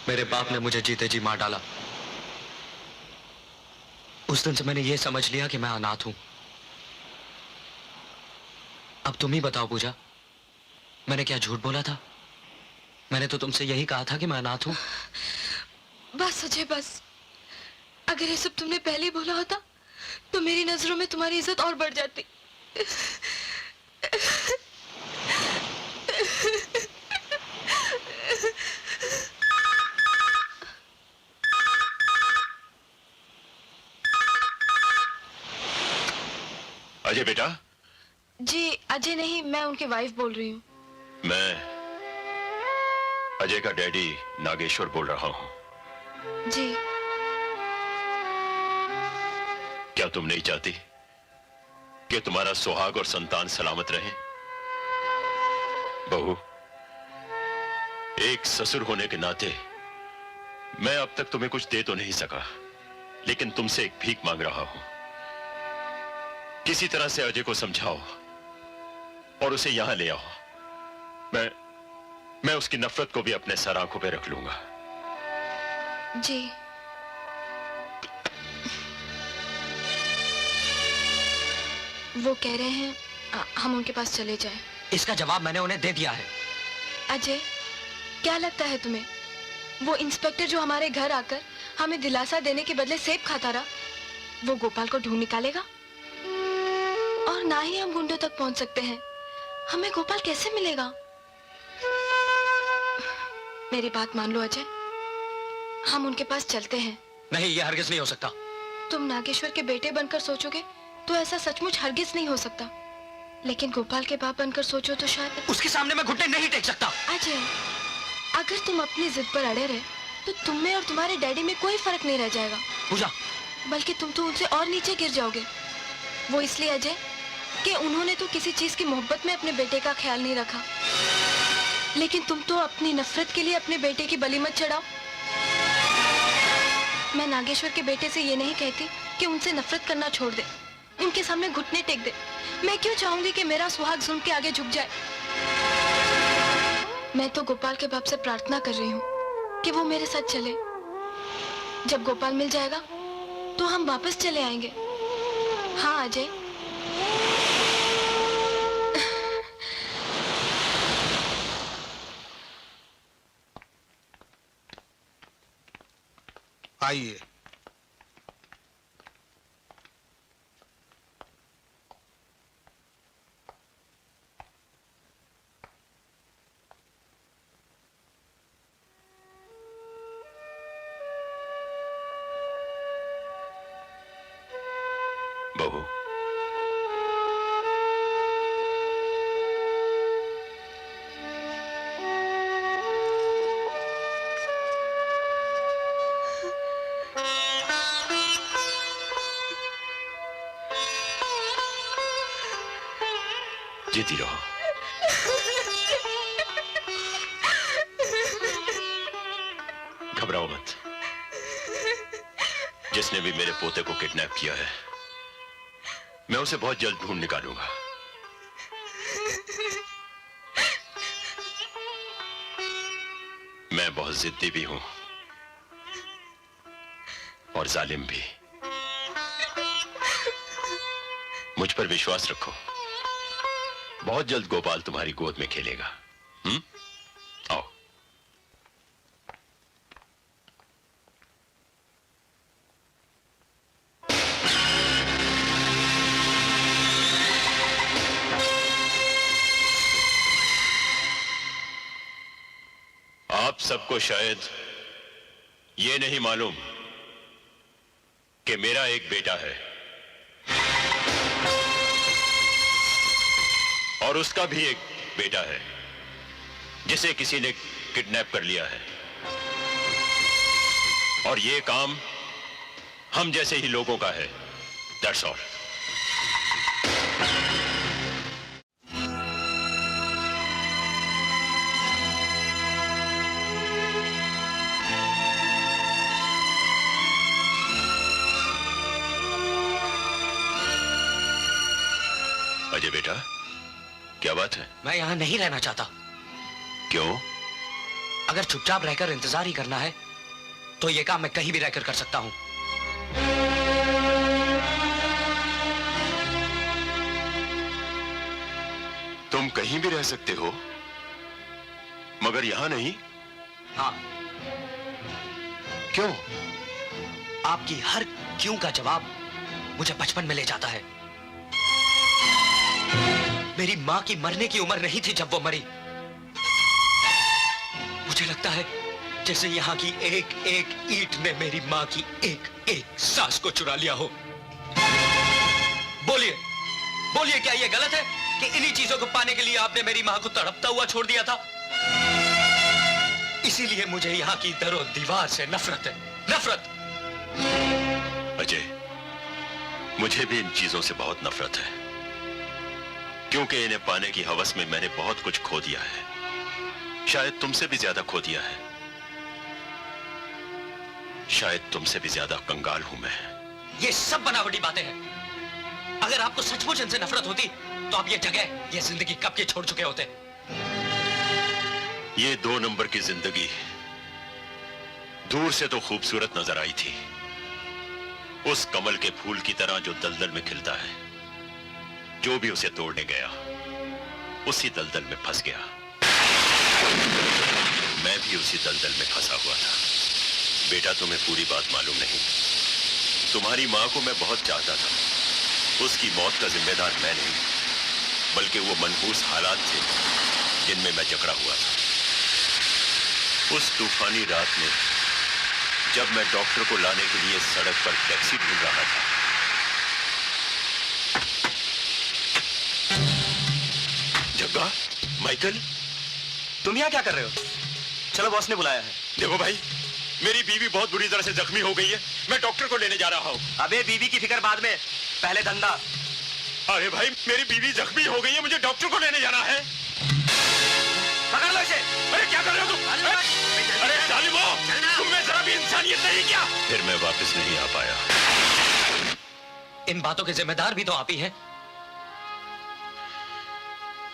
मेरे बाप ने मुझे जीते जी मार डाला। उस दिन से मैंने ये समझ लिया कि मैं अनाथ हूं। अब तुम ही बताओ पूजा, मैंने क्या झूठ बोला था? मैंने तो तुमसे यही कहा था कि मैं अनाथ हूं। बस अजय बस। अगर ये सब तुमने पहले ही बोला होता तो मेरी नजरों में तुम्हारी इज्जत और बढ़ जाती। अजय बेटा। जी अजय नहीं, मैं उनकी वाइफ बोल रही हूँ। मैं अजय का डैडी नागेश्वर बोल रहा हूँ। जी। क्या तुम नहीं चाहती कि तुम्हारा सुहाग और संतान सलामत रहे? बहू, एक ससुर होने के नाते मैं अब तक तुम्हें कुछ दे तो नहीं सका, लेकिन तुमसे एक भीख मांग रहा हूं। किसी तरह से अजय को समझाओ और उसे यहां ले आओ। मैं उसकी नफरत को भी अपने सर आंखों पे रख लूंगा। जी। वो कह रहे हैं हम उनके पास चले जाएं। इसका जवाब मैंने उन्हें दे दिया है। अजय, क्या लगता है तुम्हें वो इंस्पेक्टर जो हमारे घर आकर हमें दिलासा देने के बदले सेब खाता रहा, वो गोपाल को ढूंढ निकालेगा? और ना ही हम गुंडों तक पहुंच सकते हैं, हमें गोपाल कैसे मिलेगा? मेरी बात मान लो अजय, हम उनके पास चलते हैं। नहीं, ये हरगिज नहीं हो सकता। तुम नागेश्वर के बेटे बनकर सोचोगे तो ऐसा सचमुच हरगिज नहीं हो सकता, लेकिन गोपाल के बाप बनकर सोचो तो शायद। उसके सामने मैं घुटने नहीं टेक सकता। अजय, अगर तुम अपनी जिद पर अड़े रहे तो तुम में और तुम्हारे डैडी में कोई फर्क नहीं रह जाएगा पूजा, बल्कि तुम तो उनसे और नीचे गिर जाओगे। वो इसलिए अजय कि उन्होंने तो किसी चीज की मोहब्बत में अपने बेटे का ख्याल नहीं रखा, लेकिन तुम तो अपनी नफरत के लिए अपने बेटे की बलि मत चढ़ाओ। मैं नागेश्वर के बेटे से ये नहीं कहती कि उनसे नफरत करना छोड़ दे, उनके सामने घुटने टेक दे। मैं क्यों चाहूंगी कि मेरा सुहाग जुल्म के आगे झुक जाए? मैं तो गोपाल के बाप से प्रार्थना कर रही हूँ कि वो मेरे साथ चले। जब गोपाल मिल जाएगा तो हम वापस चले आएंगे। हाँ अजय। आइए। बहू, जीती रहो। घबराओ मत। जिसने भी मेरे पोते को किडनैप किया है, मैं उसे बहुत जल्द ढूंढ निकालूंगा। मैं बहुत जिद्दी भी हूं और जालिम भी। मुझ पर विश्वास रखो, बहुत जल्द गोपाल तुम्हारी गोद में खेलेगा। आओ। आप सबको शायद ये नहीं मालूम कि मेरा एक बेटा है और उसका भी एक बेटा है जिसे किसी ने किडनैप कर लिया है। और ये काम हम जैसे ही लोगों का है। That's all. अजय बेटा, क्या बात है? मैं यहां नहीं रहना चाहता। क्यों? अगर चुपचाप रहकर इंतजार ही करना है तो ये काम मैं कहीं भी रहकर कर सकता हूं। तुम कहीं भी रह सकते हो, मगर यहां नहीं। हाँ। क्यों? आपकी हर क्यों का जवाब मुझे बचपन में ले जाता है। मेरी मां की मरने की उम्र नहीं थी जब वो मरी। मुझे लगता है जैसे यहां की एक एक ईंट ने मेरी मां की एक एक सांस को चुरा लिया हो। बोलिए, बोलिए, क्या यह गलत है कि इन्हीं चीजों को पाने के लिए आपने मेरी मां को तड़पता हुआ छोड़ दिया था? इसीलिए मुझे यहां की दरो दीवार से नफरत है, नफरत। अजय, मुझे भी इन चीजों से बहुत नफरत है, क्योंकि इन्हें पाने की हवस में मैंने बहुत कुछ खो दिया है। शायद तुमसे भी ज्यादा खो दिया है। शायद तुमसे भी ज्यादा कंगाल हूं मैं। ये सब बनावटी बातें हैं। अगर आपको सचमुच इनसे नफरत होती तो आप ये जगह, ये जिंदगी कब के छोड़ चुके होते। ये 2 नंबर की जिंदगी दूर से तो खूबसूरत नजर आई थी, उस कमल के फूल की तरह जो दलदल में खिलता है। जो भी उसे तोड़ने गया उसी दलदल में फंस गया। मैं भी उसी दलदल में फंसा हुआ था। बेटा, तुम्हें पूरी बात मालूम नहीं। तुम्हारी मां को मैं बहुत चाहता था। उसकी मौत का जिम्मेदार मैं नहीं, बल्कि वो मनहूस हालात थे जिनमें मैं जकड़ा हुआ था। उस तूफानी रात में जब मैं डॉक्टर को लाने के लिए सड़क पर टैक्सी ढूंढ रहा था, जग्गा, माइकल, तुम यहाँ क्या कर रहे हो? चलो, बॉस ने बुलाया है। देखो भाई, मेरी बीवी बहुत बुरी तरह से जख्मी हो गई है। मैं डॉक्टर को लेने जा रहा हूँ। अबे, बीवी की फिक्र बाद में, पहले धंधा। अरे भाई, मेरी बीवी जख्मी हो गई है, मुझे डॉक्टर को लेने जाना है। पकड़ लो इसे। अरे क्या कर रहे हो तुम? अरे जालिमो, तुम में जरा भी इंसानियत नहीं क्या? फिर मैं वापस नहीं आ पाया। इन बातों के जिम्मेदार भी तो आप ही हैं।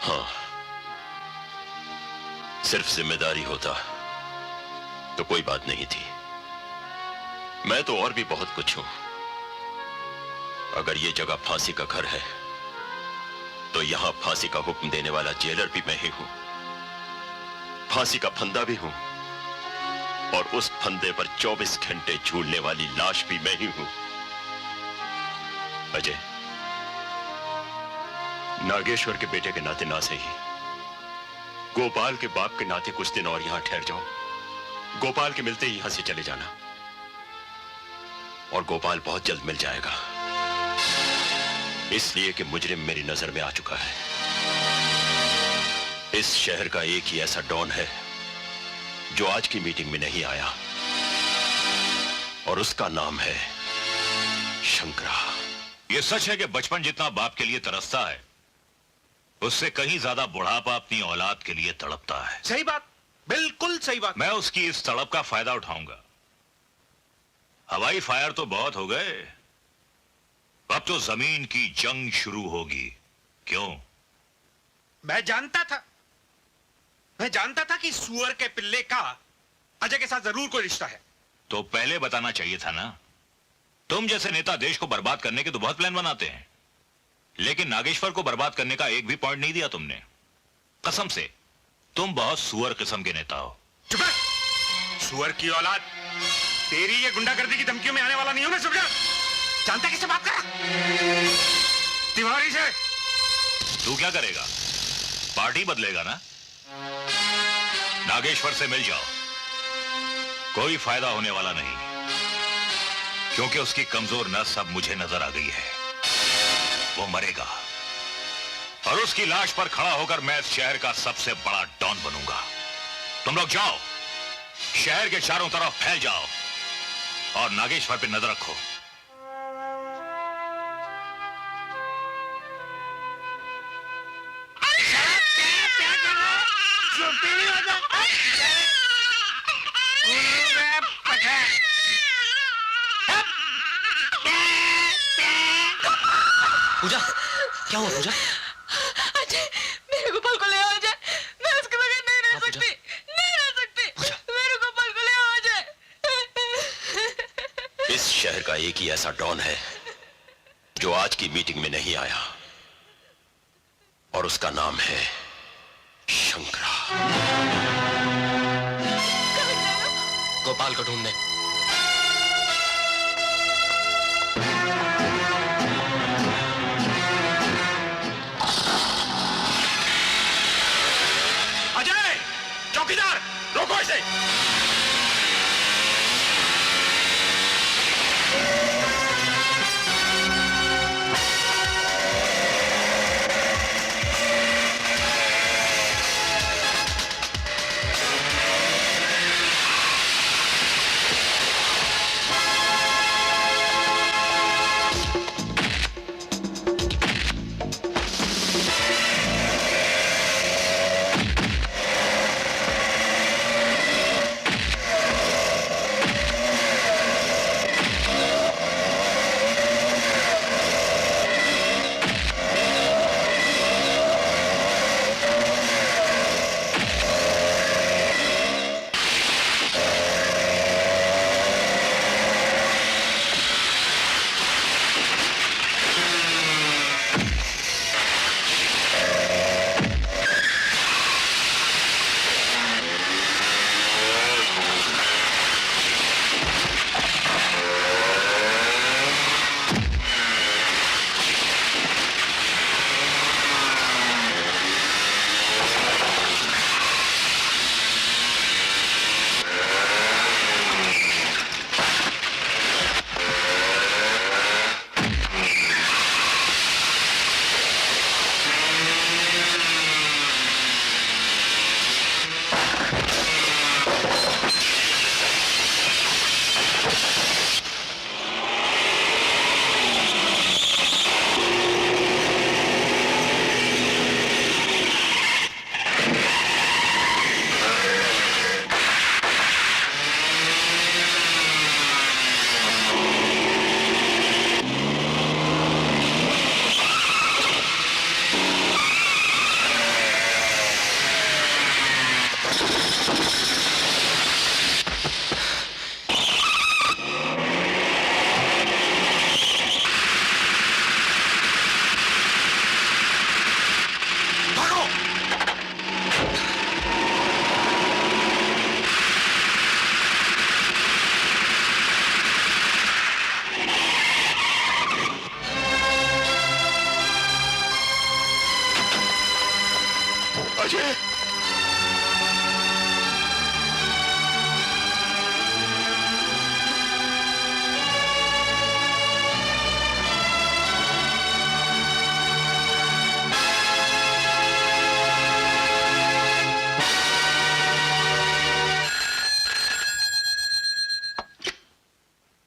हाँ, सिर्फ जिम्मेदारी होता तो कोई बात नहीं थी। मैं तो और भी बहुत कुछ हूं। अगर ये जगह फांसी का घर है तो यहां फांसी का हुक्म देने वाला जेलर भी मैं ही हूं, फांसी का फंदा भी हूं, और उस फंदे पर 24 घंटे झूलने वाली लाश भी मैं ही हूं। अजय, नागेश्वर के बेटे के नाते ना सही, गोपाल के बाप के नाते कुछ दिन और यहां ठहर जाओ। गोपाल के मिलते ही यहां से चले जाना, और गोपाल बहुत जल्द मिल जाएगा, इसलिए कि मुजरिम मेरी नजर में आ चुका है। इस शहर का एक ही ऐसा डॉन है जो आज की मीटिंग में नहीं आया, और उसका नाम है शंकरा। यह सच है कि बचपन जितना बाप के लिए तरसता है, उससे कहीं ज्यादा बुढ़ापा अपनी औलाद के लिए तड़पता है। सही बात, बिल्कुल सही बात। मैं उसकी इस तड़प का फायदा उठाऊंगा। हवाई फायर तो बहुत हो गए, अब तो जमीन की जंग शुरू होगी। क्यों? मैं जानता था कि सुअर के पिल्ले का अजय के साथ जरूर कोई रिश्ता है। तो पहले बताना चाहिए था ना। तुम जैसे नेता देश को बर्बाद करने के तो बहुत प्लान बनाते हैं, लेकिन नागेश्वर को बर्बाद करने का एक भी पॉइंट नहीं दिया तुमने। कसम से, तुम बहुत सुअर किस्म के नेता हो। चुप रह! सुअर की औलाद, तेरी ये गुंडागर्दी की धमकियों में आने वाला नहीं हो ना। समझा? जानता किससे बात कर? तिवारी से। तू क्या करेगा? पार्टी बदलेगा ना? नागेश्वर से मिल जाओ, कोई फायदा होने वाला नहीं, क्योंकि उसकी कमजोर नस अब मुझे नजर आ गई है। वो मरेगा, और उसकी लाश पर खड़ा होकर मैं इस शहर का सबसे बड़ा डॉन बनूंगा। तुम लोग जाओ, शहर के चारों तरफ फैल जाओ, और नागेश्वर पे नजर रखो। पूजा, क्या हुआ पूजा? अजय, मेरे गोपाल को ले आओ अजय। मैं उसके बगैर नहीं रह हाँ, पूजा। सकती, नहीं रह सकती। पूजा, शहर का एक ही ऐसा डॉन है जो आज की मीटिंग में नहीं आया, और उसका नाम है शंकरा। गोपाल को ढूंढने। अजय, चौकीदार, रोको इसे। अजय,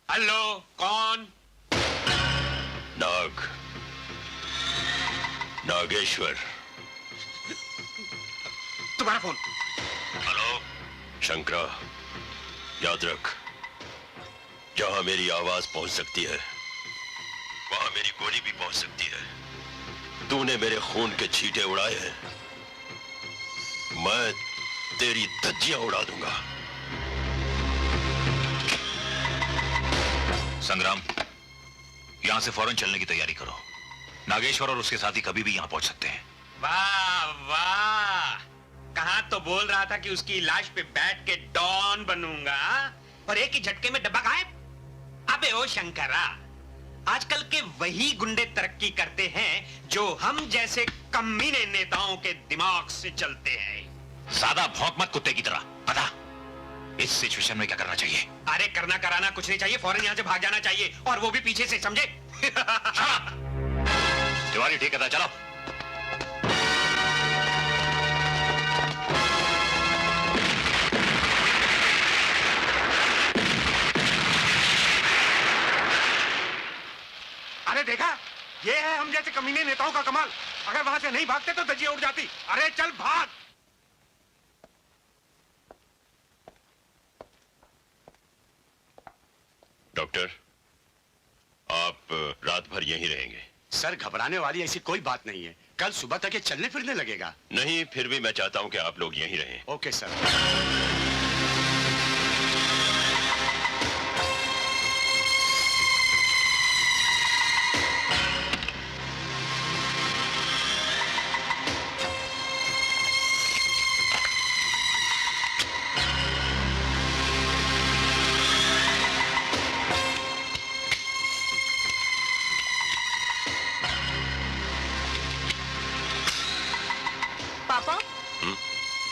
हेलो, कौन? नागेश्वर। तुम्हारा फोन। हेलो शंकरा, याद रख, जहां मेरी आवाज पहुंच सकती है वहां मेरी गोली भी पहुंच सकती है। तूने मेरे खून के छींटे उड़ाए हैं, मैं तेरी धज्जियां उड़ा दूंगा। संग्राम, यहां से फौरन चलने की तैयारी करो। नागेश्वर और उसके साथी कभी भी यहां पहुंच सकते हैं। वाह वाह, कहा तो बोल रहा था कि उसकी लाश पे बैठ के डॉन बनूंगा, और एक ही झटके में डब्बा गायब। अबे ओ शंकरा, आजकल के वही गुंडे तरक्की करते हैं जो हम जैसे कमीने नेताओं के दिमाग से चलते हैं। ज्यादा भौंक मत कुत्ते की तरह। पता इस सिचुएशन में क्या करना चाहिए? अरे करना कराना कुछ नहीं चाहिए, फौरन यहां से भाग जाना चाहिए, और वो भी पीछे से, समझे? तिवारी ठीक है, चलो। अरे देखा, ये है हम जैसे कमीने नेताओं का कमाल। अगर वहां से नहीं भागते तो धज्जियां उड़ जाती। अरे चल भाग। डॉक्टर, आप रात भर यहीं रहेंगे? सर, घबराने वाली ऐसी कोई बात नहीं है, कल सुबह तक ये चलने फिरने लगेगा। नहीं, फिर भी मैं चाहता हूं कि आप लोग यहीं रहें। Okay sir.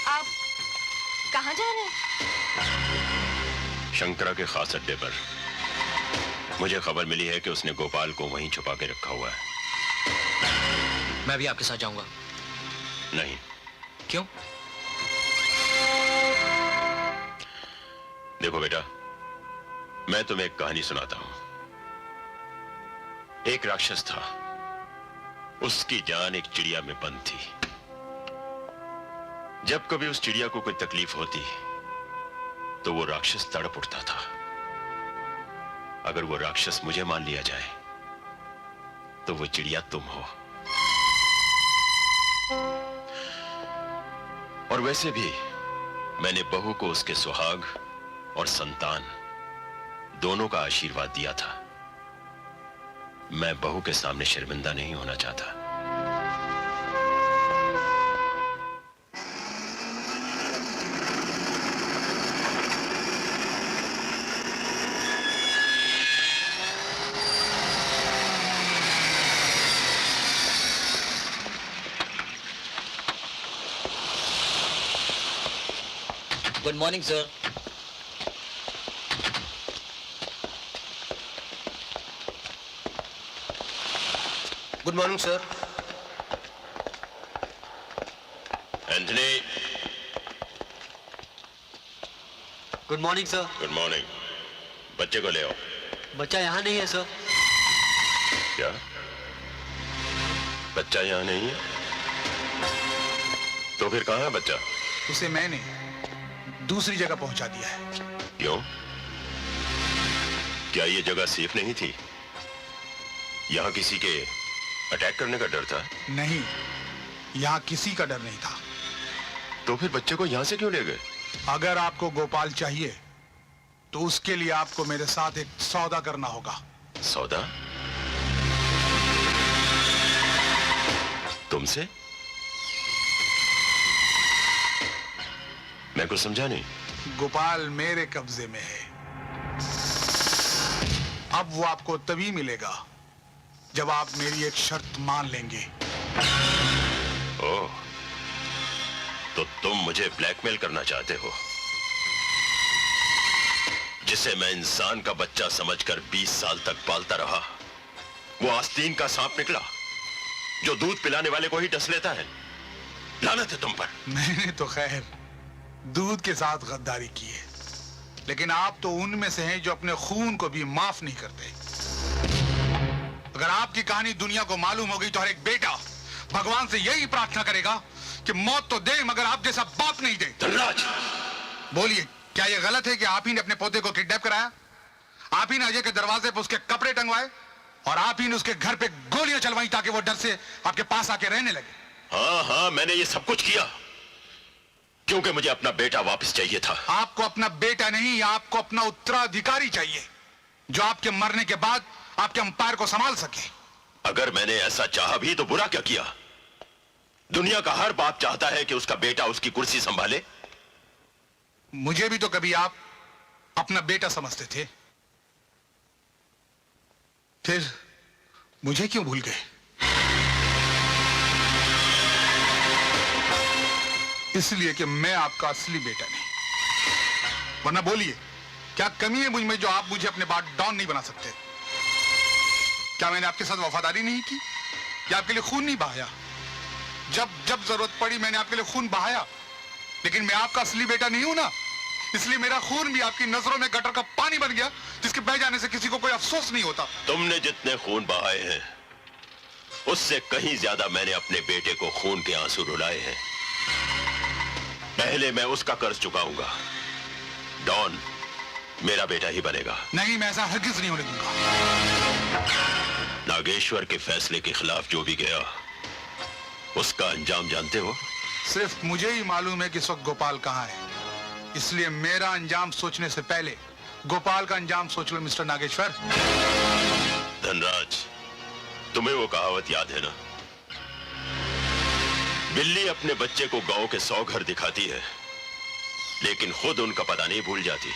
आप कहाँ जा रहे हैं? शंकरा के खास अड्डे पर। मुझे खबर मिली है कि उसने गोपाल को वहीं छुपा के रखा हुआ है। मैं भी आपके साथ जाऊंगा। नहीं। क्यों? देखो बेटा, मैं तुम्हें एक कहानी सुनाता हूं। एक राक्षस था, उसकी जान एक चिड़िया में बंद थी। जब कभी उस चिड़िया को कोई तकलीफ होती तो वो राक्षस तड़प उठता था। अगर वो राक्षस मुझे मान लिया जाए तो वो चिड़िया तुम हो। और वैसे भी मैंने बहू को उसके सुहाग और संतान दोनों का आशीर्वाद दिया था। मैं बहू के सामने शर्मिंदा नहीं होना चाहता। Good morning sir. Good morning sir. Anthony. Good morning sir. Good morning. बच्चे को ले आओ। बच्चा यहाँ नहीं है सर। क्या? बच्चा यहाँ नहीं है? तो फिर कहाँ है बच्चा? उसे मैंने दूसरी जगह पहुंचा दिया है। क्यों? क्या ये जगह सेफ नहीं थी? यहाँ किसी के अटैक करने का डर था? नहीं, यहाँ किसी का डर नहीं था। तो फिर बच्चे को यहाँ से क्यों ले गए? अगर आपको गोपाल चाहिए तो उसके लिए आपको मेरे साथ एक सौदा करना होगा। सौदा? तुमसे? मैं कुछ समझा नहीं। गोपाल मेरे कब्जे में है। अब वो आपको तभी मिलेगा जब आप मेरी एक शर्त मान लेंगे। ओह, तो तुम मुझे ब्लैकमेल करना चाहते हो? जिसे मैं इंसान का बच्चा समझकर 20 साल तक पालता रहा, वो आस्तीन का सांप निकला जो दूध पिलाने वाले को ही डस लेता है। लानत है तुम पर। मैंने तो खैर दूध के साथ गद्दारी की है, लेकिन आप तो उनमें से हैं जो अपने खून को भी माफ नहीं करते। अगर आपकी कहानी दुनिया को मालूम होगी तो हर एक बेटा भगवान से यही प्रार्थना करेगा कि मौत तो दे मगर आप जैसा बाप नहीं दे। धनराज, बोलिए, क्या यह गलत है कि आप ही ने अपने पोते को किडनैप कराया? आप ही ने अजय के दरवाजे पर उसके कपड़े टंगवाए और आप ही ने उसके घर पे गोलियां चलवाई ताकि वो डर से आपके पास आके रहने लगे। हाँ हाँ, मैंने ये सब कुछ किया क्योंकि मुझे अपना बेटा वापस चाहिए था। आपको अपना बेटा नहीं, आपको अपना उत्तराधिकारी चाहिए जो आपके मरने के बाद आपके अंपायर को संभाल सके। अगर मैंने ऐसा चाहा भी तो बुरा क्या किया? दुनिया का हर बाप चाहता है कि उसका बेटा उसकी कुर्सी संभाले। मुझे भी तो कभी आप अपना बेटा समझते थे, फिर मुझे क्यों भूल गए? इसलिए कि मैं आपका असली बेटा नहीं। वरना बोलिए, क्या कमी है मुझ में जो आप मुझे अपने बाद डॉन नहीं बना सकते? क्या मैंने आपके साथ वफादारी नहीं की या आपके लिए खून नहीं बहाया? जब जब जरूरत पड़ी मैंने आपके लिए खून बहाया, लेकिन मैं आपका असली बेटा नहीं हूं ना, इसलिए मेरा खून भी आपकी नजरों में गटर का पानी बन गया जिसके बह जाने से किसी को कोई अफसोस नहीं होता। तुमने जितने खून बहाए हैं उससे कहीं ज्यादा मैंने अपने बेटे को खून के आंसू रुलाए हैं। पहले मैं उसका कर्ज चुकाऊंगा। डॉन मेरा बेटा ही बनेगा। नहीं, मैं ऐसा हरगिज नहीं होने दूंगा। नागेश्वर के फैसले के खिलाफ जो भी गया उसका अंजाम जानते हो? सिर्फ मुझे ही मालूम है कि इस वक्त गोपाल कहाँ है, इसलिए मेरा अंजाम सोचने से पहले गोपाल का अंजाम सोच लो मिस्टर नागेश्वर। धनराज, तुम्हें वो कहावत याद है ना? बिल्ली अपने बच्चे को गांव के 100 घर दिखाती है लेकिन खुद उनका पता नहीं भूल जाती।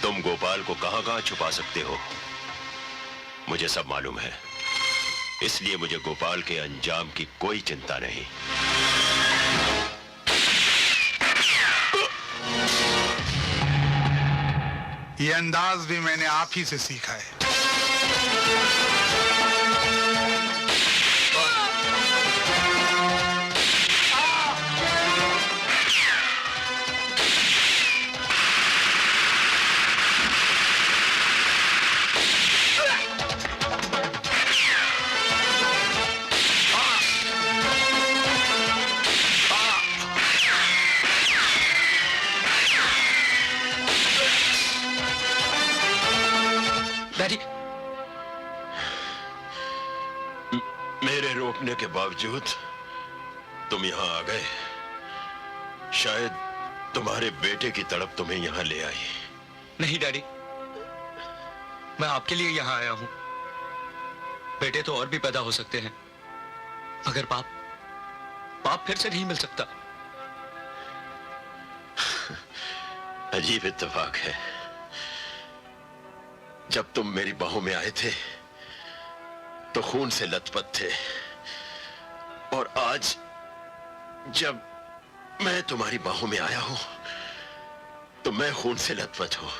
तुम गोपाल को कहां कहां छुपा सकते हो मुझे सब मालूम है, इसलिए मुझे गोपाल के अंजाम की कोई चिंता नहीं। ये अंदाज भी मैंने आप ही से सीखा है। डैडी, मेरे रोकने के बावजूद तुम यहां आ गए। शायद तुम्हारे बेटे की तड़प तुम्हें यहां ले आई। नहीं डैडी, मैं आपके लिए यहां आया हूं। बेटे तो और भी पैदा हो सकते हैं, मगर पाप फिर से नहीं मिल सकता। अजीब इत्तेफाक है, जब तुम मेरी बाहों में आए थे तो खून से लथपथ थे, और आज जब मैं तुम्हारी बाहों में आया हूं तो मैं खून से लथपथ हूं।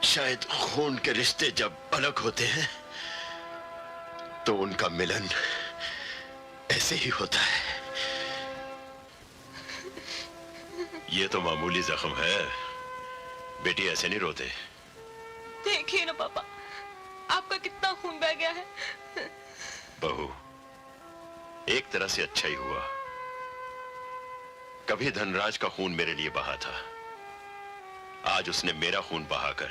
शायद खून के रिश्ते जब अलग होते हैं तो उनका मिलन ऐसे ही होता है। ये तो मामूली जख्म है बेटी, ऐसे नहीं रोते। देखिए ना पापा, आपका कितना खून बह गया है। बहू, एक तरह से अच्छा ही हुआ। कभी धनराज का खून मेरे लिए बहा था, आज उसने मेरा खून बहाकर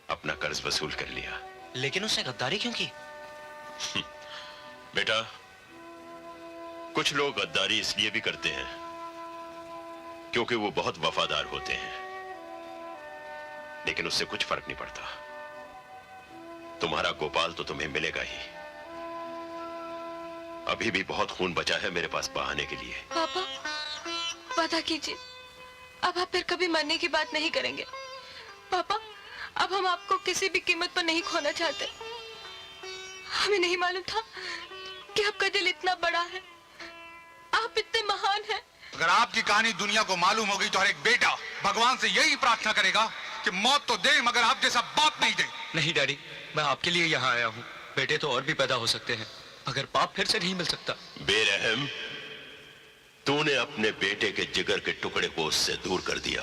अपना कर्ज वसूल कर लिया। लेकिन उसने गद्दारी क्यों की? बेटा, कुछ लोग गद्दारी इसलिए भी करते हैं क्योंकि वो बहुत वफादार होते हैं, लेकिन उससे कुछ फर्क नहीं पड़ता। तुम्हारा गोपाल तो तुम्हें मिलेगा ही। अभी भी बहुत खून बचा है मेरे पास बहाने के लिए। पापा, वादा कीजिए, अब आप फिर कभी मरने की बात नहीं करेंगे। पापा, अब हम आपको किसी भी कीमत पर नहीं खोना चाहते। हमें नहीं मालूम था कि आपका दिल इतना बड़ा है, आप इतने महान हैं। अगर आपकी कहानी दुनिया को मालूम हो गई तो हर एक बेटा भगवान से यही प्रार्थना करेगा कि मौत तो दे मगर आप जैसा बाप नहीं दे। नहीं डैडी, मैं आपके लिए यहाँ आया हूँ। बेटे तो और भी पैदा हो सकते हैं, मगर पाप फिर से नहीं मिल सकता। बेरहम, तूने अपने बेटे के जिगर के टुकड़े को उससे दूर कर दिया।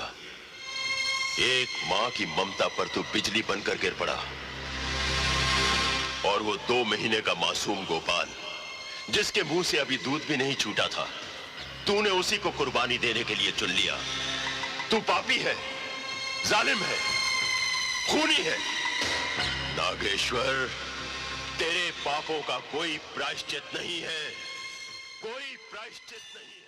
एक मां की ममता पर तू बिजली बनकर गिर पड़ा, और वो 2 महीने का मासूम गोपाल जिसके मुंह से अभी दूध भी नहीं छूटा था, तूने उसी को कुर्बानी देने के लिए चुन लिया। तू पापी है, जालिम है, खूनी है। नागेश्वर, तेरे पापों का कोई प्रायश्चित नहीं है, कोई प्रायश्चित नहीं है।